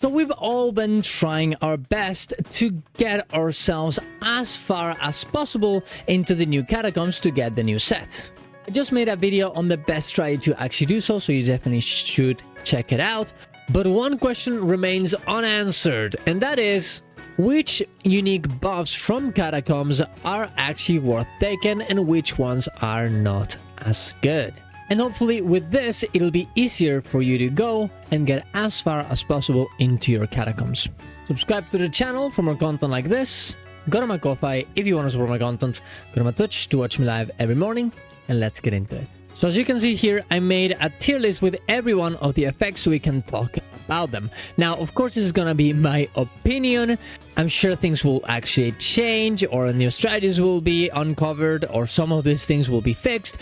So we've all been trying our best to get ourselves as far as possible into the new catacombs to get the new set. I just made a video on the best strategy to actually do so, so you definitely should check it out. But one question remains unanswered, and that is, which unique buffs from catacombs are actually worth taking and which ones are not as good? And hopefully with this, it'll be easier for you to go and get as far as possible into your catacombs. Subscribe to the channel for more content like this. Go to my Ko-Fi if you want to support my content. Go to my Twitch to watch me live every morning. And let's get into it. So as you can see here, I made a tier list with every one of the effects so we can talk about them. Now, of course, this is gonna be my opinion. I'm sure things will actually change, or new strategies will be uncovered, or some of these things will be fixed.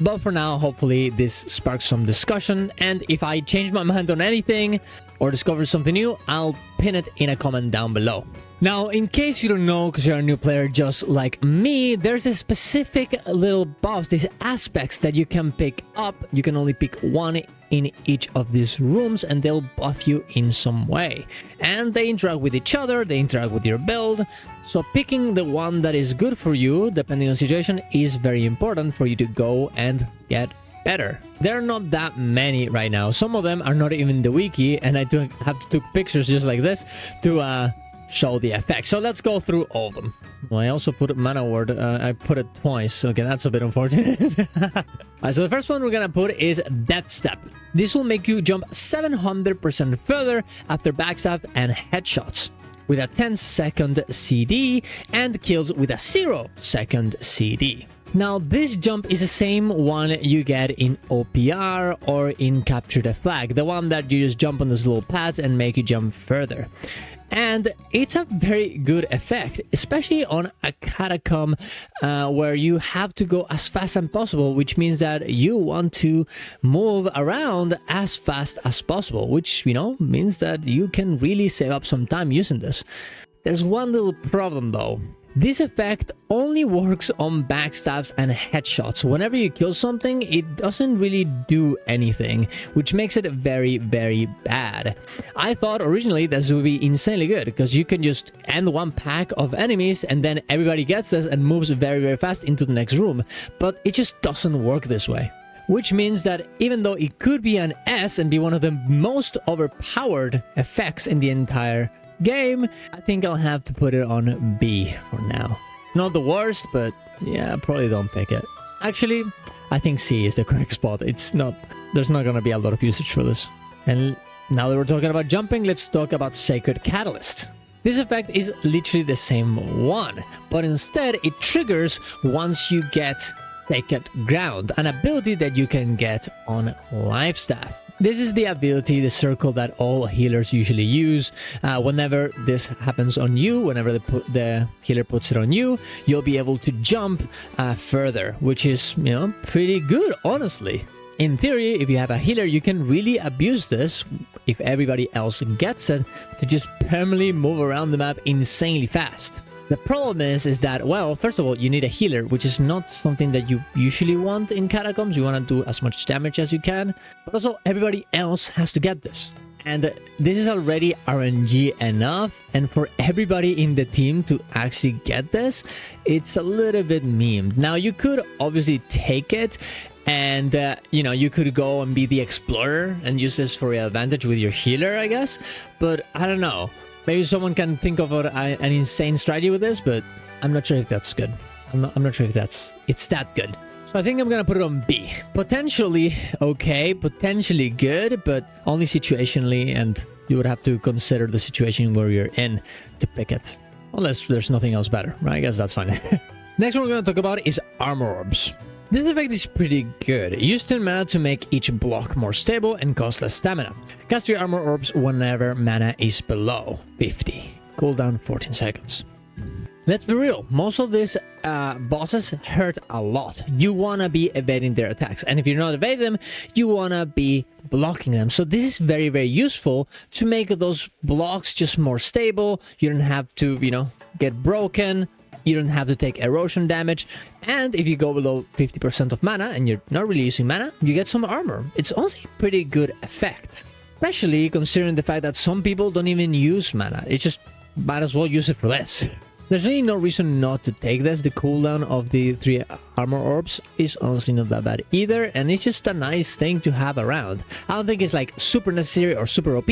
But for now, hopefully this sparks some discussion, and if I change my mind on anything or discover something new, I'll pin it in a comment down below. Now, in case you don't know, because you're a new player just like me, there's a specific little buffs, these aspects that you can pick up. You can only pick one in each of these rooms, and they'll buff you in some way. And they interact with each other, they interact with your build. So picking the one that is good for you, depending on the situation, is very important for you to go and get better. There are not that many right now. Some of them are not even in the wiki, and I do have to take pictures just like this to show the effect. So let's go through all of them. Well, I also put mana word. I put it twice. Okay, that's a bit unfortunate. So the first one we're gonna put is Death Step. This will make you jump 700% further after backstab and headshots with a 10-second CD and kills with a 0-second CD. Now, this jump is the same one you get in OPR or in Capture the Flag, the one that you just jump on those little pads and make you jump further. And it's a very good effect, especially on a catacomb where you have to go as fast as possible, which means that you want to move around as fast as possible, which, you know, means that you can really save up some time using this. There's one little problem though. This effect only works on backstabs and headshots. Whenever you kill something, it doesn't really do anything, which makes it very, very bad. I thought originally this would be insanely good because you can just end one pack of enemies and then everybody gets this and moves very, very fast into the next room. But it just doesn't work this way. Which means that even though it could be an S and be one of the most overpowered effects in the entire game, I think I'll have to put it on B for now. Not the worst, but yeah, probably don't pick it. Actually, I think C is the correct spot. It's not, there's not gonna be a lot of usage for this. And now that we're talking about jumping, let's talk about Sacred Catalyst. This effect is literally the same one, but instead it triggers once you get Sacred Ground, an ability that you can get on Life Staff. This is the ability, the circle that all healers usually use. Whenever this happens on you, whenever the healer puts it on you, you'll be able to jump further, which is, you know, pretty good, honestly. In theory, if you have a healer, you can really abuse this, if everybody else gets it, to just permanently move around the map insanely fast. The problem is that, well, first of all, you need a healer, which is not something that you usually want in catacombs. You want to do as much damage as you can, but also everybody else has to get this. And this is already RNG enough, and for everybody in the team to actually get this, it's a little bit memed. Now, you could obviously take it, and you know, you could go and be the explorer and use this for your advantage with your healer, I guess, but I don't know. Maybe someone can think of an insane strategy with this, but I'm not sure if that's good. I'm not sure if it's that good. So I think I'm gonna put it on B. Potentially okay, potentially good, but only situationally, and you would have to consider the situation where you're in to pick it. Unless there's nothing else better, right? I guess that's fine. Next one we're gonna talk about is Armor Orbs. This effect is pretty good. Use 10 mana to make each block more stable and cost less stamina. Cast your Armor Orbs whenever mana is below 50. Cooldown 14 seconds. Let's be real, most of these bosses hurt a lot. You wanna be evading their attacks, and if you're not evading them, you wanna be blocking them. So this is very, very useful to make those blocks just more stable. You don't have to, you know, get broken. You don't have to take erosion damage, and if you go below 50% of mana and you're not really using mana, you get some armor. It's honestly a pretty good effect. Especially considering the fact that some people don't even use mana. It's just might as well use it for this. There's really no reason not to take this. The cooldown of the 3 armor orbs is honestly not that bad either, and it's just a nice thing to have around. I don't think it's like super necessary or super OP,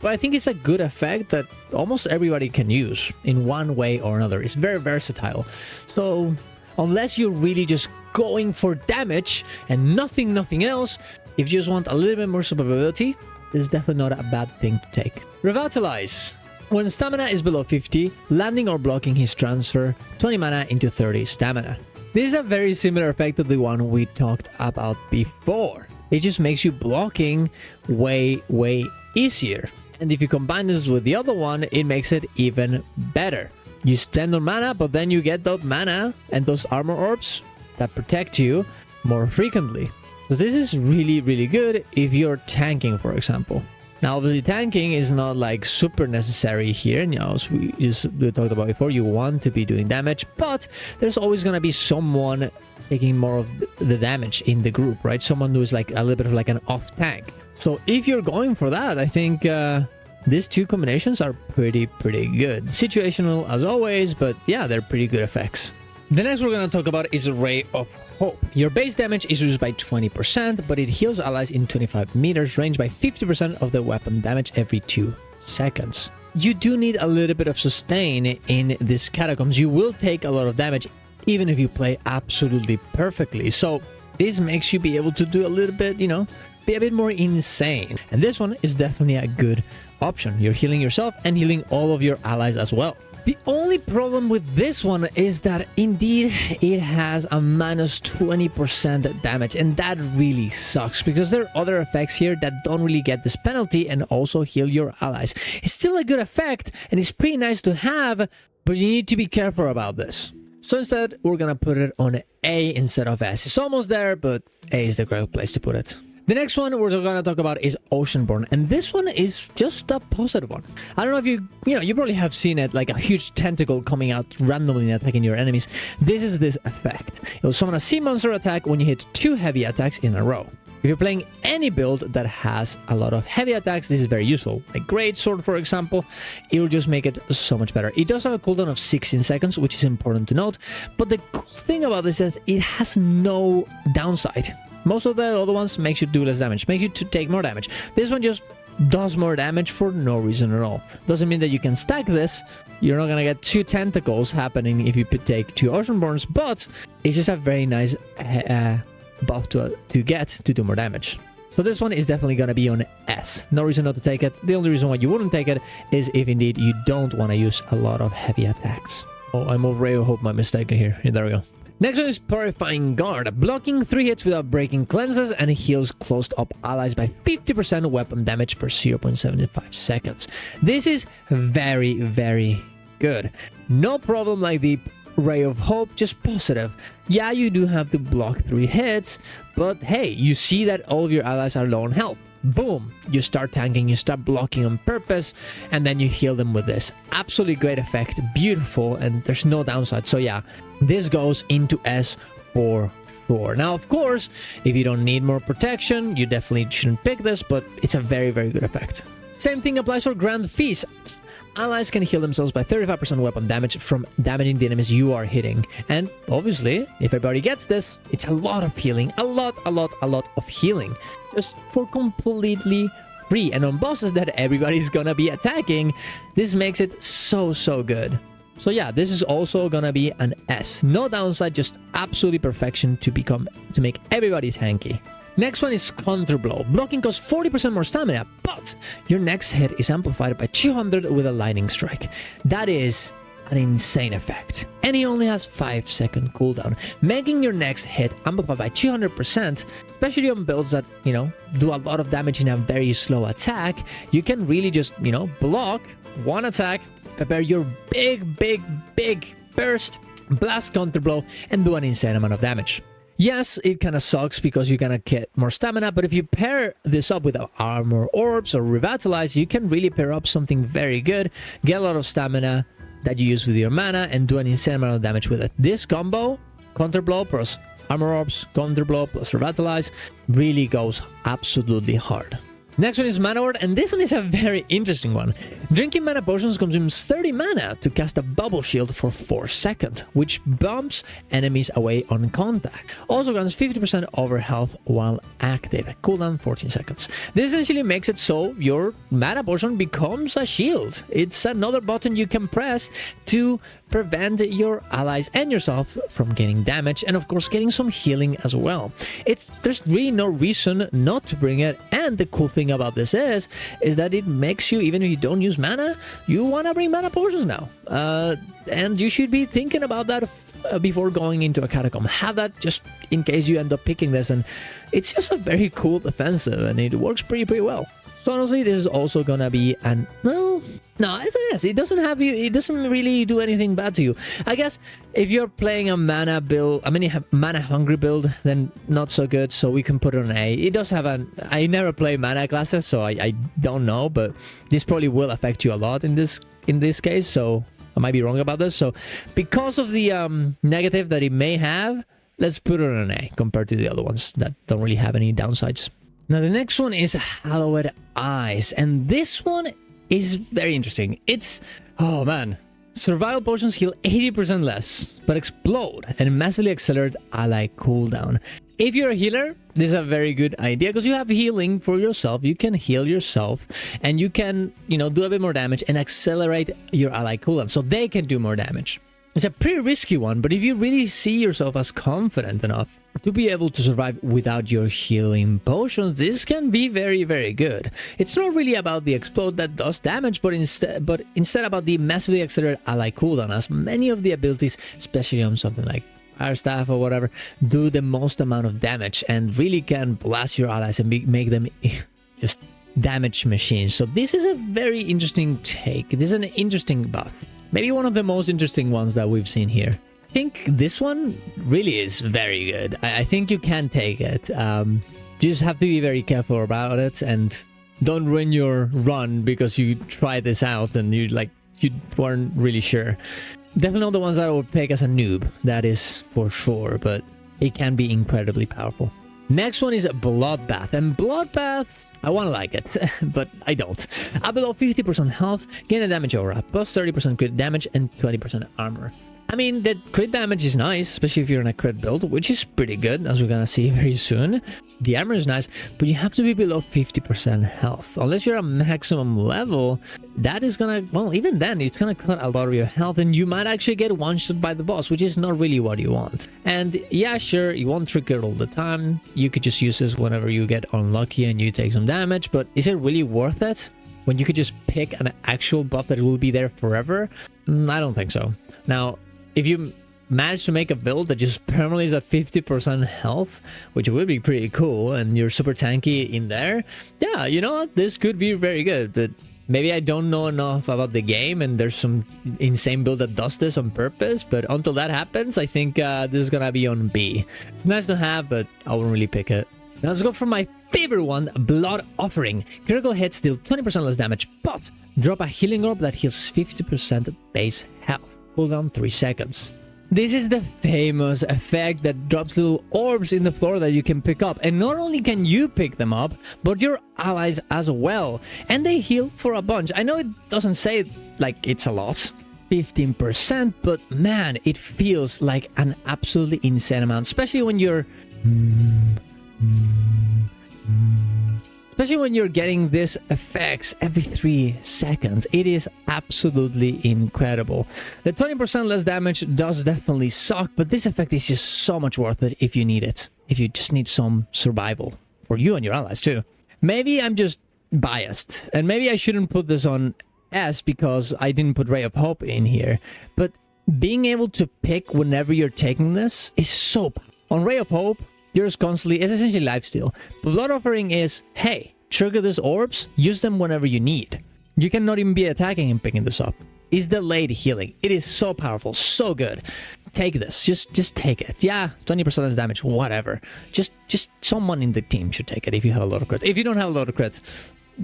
but I think it's a good effect that almost everybody can use in one way or another. It's very versatile. So unless you're really just going for damage and nothing else, if you just want a little bit more survivability, this is definitely not a bad thing to take. Revitalize. When stamina is below 50, landing or blocking his transfer 20 mana into 30 stamina. This is a very similar effect to the one we talked about before. It just makes you blocking way easier. And if you combine this with the other one, it makes it even better. You spend on mana, but then you get that mana and those armor orbs that protect you more frequently. So this is really good if you're tanking, for example. Now, obviously, tanking is not like super necessary here. You know, as we talked about before, you want to be doing damage, but there's always going to be someone taking more of the damage in the group, right? Someone who is like a little bit of like an off tank. So if you're going for that, I think these two combinations are pretty good. Situational as always, but yeah, they're pretty good effects. The next we're going to talk about is Ray of Hope. Your base damage is reduced by 20%, but it heals allies in 25 meters range by 50% of the weapon damage every 2 seconds. You do need a little bit of sustain in these catacombs. You will take a lot of damage even if you play absolutely perfectly. So this makes you be able to do a little bit, you know, be a bit more insane. And this one is definitely a good option. You're healing yourself and healing all of your allies as well. The only problem with this one is that indeed it has a minus 20% damage, and that really sucks because there are other effects here that don't really get this penalty and also heal your allies. It's still a good effect and it's pretty nice to have, but you need to be careful about this. So instead, we're gonna put it on A instead of S. It's almost there, but A is the correct place to put it. The next one we're going to talk about is Oceanborn, and this one is just a positive one. I don't know if you probably have seen it, like a huge tentacle coming out randomly and attacking your enemies. This is this effect. It will summon a sea monster attack when you hit 2 heavy attacks in a row. If you're playing any build that has a lot of heavy attacks, this is very useful. Like Greatsword, for example, it will just make it so much better. It does have a cooldown of 16 seconds, which is important to note, but the cool thing about this is it has no downside. Most of the other ones makes you do less damage, makes you to take more damage. This one just does more damage for no reason at all. Doesn't mean that you can stack this. You're not gonna get 2 tentacles happening if you take 2 Oceanborns, but it's just a very nice buff to get to do more damage. So this one is definitely gonna be on S. No reason not to take it. The only reason why you wouldn't take it is if indeed you don't want to use a lot of heavy attacks. Oh, I'm over Ray of Hope, my mistake here. Yeah, there we go. Next one is Purifying Guard. Blocking 3 hits without breaking cleanses and heals closed up allies by 50% weapon damage per 0.75 seconds. This is very good. No problem like the Ray of Hope, just positive. Yeah, you do have to block 3 hits, but hey, you see that all of your allies are low on health. Boom, you start tanking, you start blocking on purpose, and then you heal them with this. Absolutely great effect, beautiful, and there's no downside. So yeah, this goes into S for sure. Now, of course, if you don't need more protection, you definitely shouldn't pick this, but it's a very good effect. Same thing applies for Grand Feast. Allies can heal themselves by 35% weapon damage from damaging the enemies you are hitting. And obviously, if everybody gets this, it's a lot of healing, a lot of healing. Just for completely free. And on bosses that everybody's gonna be attacking, this makes it so good. So yeah, this is also gonna be an S. No downside, just absolutely perfection to make everybody tanky. Next one is Counterblow. Blocking costs 40% more stamina, but your next hit is amplified by 200 with a lightning strike. That is an insane effect. And he only has 5-second cooldown, making your next hit amplified by 200%, especially on builds that, you know, do a lot of damage in a very slow attack. You can really just, you know, block one attack, prepare your big burst, blast Counterblow, and do an insane amount of damage. Yes, it kind of sucks because you're gonna get more stamina, but if you pair this up with armor orbs or revitalize, you can really pair up something very good, get a lot of stamina that you use with your mana, and do an insane amount of damage with it. This combo, Counterblow plus armor orbs, Counterblow plus revitalize, really goes absolutely hard. Next one is Mana Ward, and this one is a very interesting one. Drinking mana potions consumes 30 mana to cast a bubble shield for 4 seconds, which bumps enemies away on contact. Also grants 50% over health while active. Cooldown 14 seconds. This essentially makes it so your mana potion becomes a shield. It's another button you can press to prevent your allies and yourself from getting damage, and of course getting some healing as well. There's really no reason not to bring it, and the cool thing about this is that it makes you, even if you don't use mana, you want to bring mana potions now, and you should be thinking about that before going into a catacomb. Have that just in case you end up picking this, and it's just a very cool defensive, and it works pretty well. So honestly, this is also gonna be no, it doesn't have you. It doesn't really do anything bad to you. I guess if you're playing a mana build, you have mana hungry build, then not so good. So we can put it on A. It does have I never play mana classes, so I don't know, but this probably will affect you a lot in this case. So I might be wrong about this. So because of the negative that it may have, let's put it on A compared to the other ones that don't really have any downsides. Now the next one is Hallowed Eyes, and this one is very interesting. It's, oh man, survival potions heal 80% less, but explode and massively accelerate ally cooldown. If you're a healer, this is a very good idea because you have healing for yourself. You can heal yourself, and you can, do a bit more damage and accelerate your ally cooldown so they can do more damage. It's a pretty risky one, but if you really see yourself as confident enough to be able to survive without your healing potions, this can be very good. It's not really about the explode that does damage, but instead about the massively accelerated ally cooldown, as many of the abilities, especially on something like Fire Staff or whatever, do the most amount of damage and really can blast your allies and make them just damage machines. So this is a very interesting take. This is an interesting buff. Maybe one of the most interesting ones that we've seen here. I think this one really is very good. I think you can take it. You just have to be very careful about it and don't ruin your run because you tried this out and you weren't really sure. Definitely not the ones that I would pick as a noob, that is for sure, but it can be incredibly powerful. Next one is Bloodbath, and Bloodbath, I want to like it, but I don't. Up below 50% health, gain a damage aura, plus 30% crit damage and 20% armor. I mean, the crit damage is nice, especially if you're in a crit build, which is pretty good, as we're gonna see very soon. The armor is nice, but you have to be below 50% health. Unless you're a maximum level, that is gonna, well, even then, it's gonna cut a lot of your health, and you might actually get one-shot by the boss, which is not really what you want. And yeah, sure, you won't trigger it all the time. You could just use this whenever you get unlucky and you take some damage, but is it really worth it? When you could just pick an actual buff that will be there forever? I don't think so. Now, if you manage to make a build that just permanently is at 50% health, which would be pretty cool, and you're super tanky in there, yeah, you know what? This could be very good, but maybe I don't know enough about the game, and there's some insane build that does this on purpose, but until that happens, I think this is gonna be on B. It's nice to have, but I wouldn't really pick it. Now let's go for my favorite one, Blood Offering. Critical hits deal 20% less damage, but drop a healing orb that heals 50% base health. Cooldown 3 seconds. This is the famous effect that drops little orbs in the floor that you can pick up, and not only can you pick them up, but your allies as well, and they heal for a bunch. I know it doesn't say like it's a lot, 15%, but man, it feels like an absolutely insane amount, especially when you're getting these effects every 3 seconds. It is absolutely incredible. The 20% less damage does definitely suck, but this effect is just so much worth it if you need it. If you just need some survival for you and your allies too. Maybe I'm just biased, and maybe I shouldn't put this on S because I didn't put Ray of Hope in here, but being able to pick whenever you're taking this is so powerful. On Ray of Hope, yours constantly is essentially lifesteal. But Blood Offering is, hey, trigger these orbs, use them whenever you need. You cannot even be attacking and picking this up. It's delayed healing. It is so powerful, so good. Take this, just take it. Yeah, 20% less damage, whatever. Just someone in the team should take it if you have a lot of crit. If you don't have a lot of crit,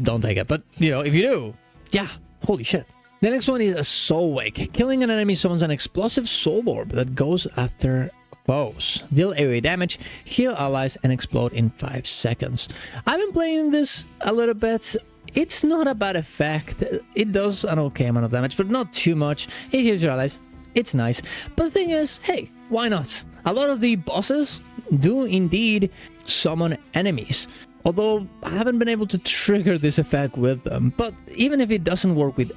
don't take it. But, if you do, yeah, holy shit. The next one is a Soul Wake. Killing an enemy summons an explosive soul orb that goes after foes. Deal AoE damage, heal allies, and explode in 5 seconds. I've been playing this a little bit. It's not a bad effect. It does an okay amount of damage, but not too much. It heals your allies. It's nice. But the thing is, hey, why not? A lot of the bosses do indeed summon enemies. Although I haven't been able to trigger this effect with them. But even if it doesn't work with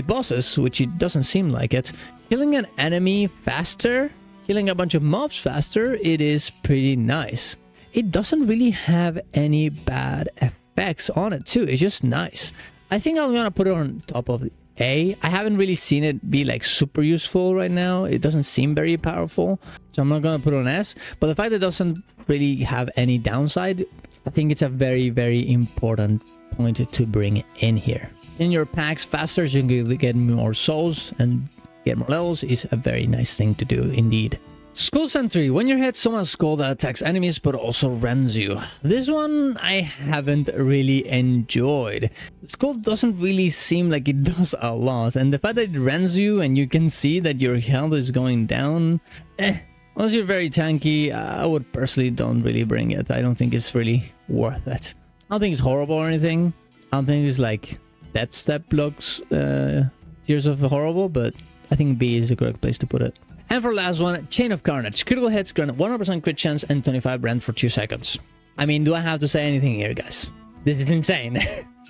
bosses, which it doesn't seem like it, killing an enemy faster, killing a bunch of mobs faster, it is pretty nice. It doesn't really have any bad effects on it too. It's just nice. I think I'm gonna put it on top of A. I haven't really seen it be like super useful right now. It doesn't seem very powerful. So I'm not gonna put it on S. But the fact that it doesn't really have any downside, I think it's a very, very important point to bring in here. In your packs faster, so you can get more souls and get more levels is a very nice thing to do indeed. Skull Sentry. When you hit someone's skull that attacks enemies but also rends you. This one I haven't really enjoyed. The skull doesn't really seem like it does a lot, and the fact that it rends you and you can see that your health is going down, unless you're very tanky, I would personally don't really bring it. I don't think it's really worth it. I don't think it's horrible or anything. I don't think it's like Death Step looks Tears of Horrible, but I think B is the correct place to put it. And for last one, Chain of Carnage. Critical hits grant 100% crit chance and 25 rend for 2 seconds. I mean, do I have to say anything here, guys? This is insane.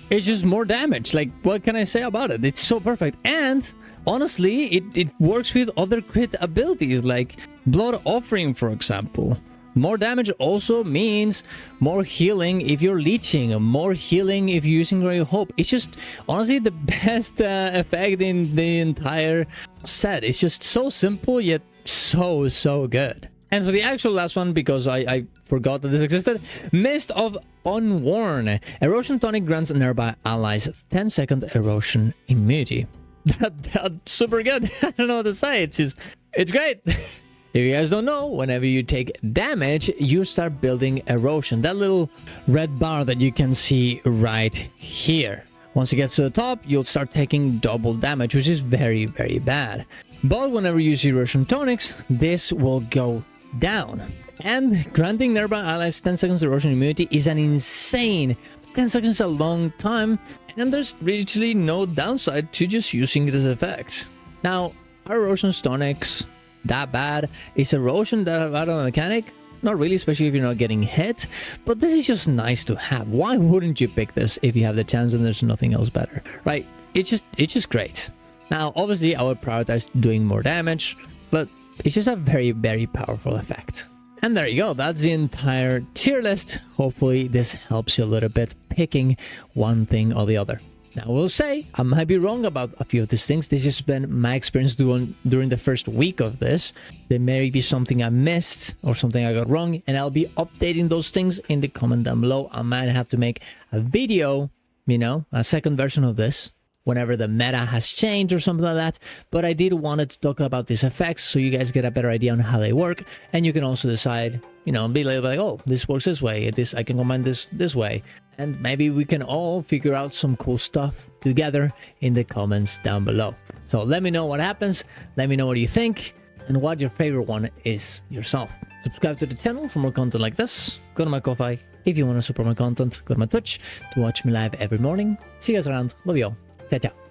It's just more damage. Like, what can I say about it? It's so perfect. And honestly, it works with other crit abilities, like Blood Offering, for example. More damage also means more healing if you're leeching, more healing if you're using Ray of Hope. It's just honestly the best effect in the entire set. It's just so simple yet so good. And for the actual last one, because I forgot that this existed, Mist of Unworn. Erosion Tonic grants nearby allies 10-second erosion immunity. That's super good. I don't know what to say. It's great. If you guys don't know, whenever you take damage, you start building erosion. That little red bar that you can see right here. Once it gets to the top, you'll start taking double damage, which is very bad. But whenever you use erosion tonics, this will go down. And granting nearby allies 10 seconds erosion immunity is an insane 10 seconds, a long time, and there's literally no downside to just using this effect. Now, are erosion tonics that bad? Is erosion that bad of a mechanic? Not really, especially if you're not getting hit, but this is just nice to have. Why wouldn't you pick this if you have the chance and there's nothing else better, right? It's just great. Now, obviously, I would prioritize doing more damage, but it's just a very powerful effect. And there you go, that's the entire tier list. Hopefully this helps you a little bit picking one thing or the other. Now, I will say, I might be wrong about a few of these things. This has been my experience during the first week of this. There may be something I missed or something I got wrong, and I'll be updating those things in the comment down below. I might have to make a video, you know, a second version of this, whenever the meta has changed or something like that. But I did want to talk about these effects so you guys get a better idea on how they work, and you can also decide, you know, be like, oh, this works this way, I can combine this way. And maybe we can all figure out some cool stuff together in the comments down below. So let me know what happens, let me know what you think, and what your favorite one is yourself. Subscribe to the channel for more content like this. Go to my Ko-Fi if you want to support my content. Go to my Twitch to watch me live every morning. See you guys around. Love you all. Ciao, ciao.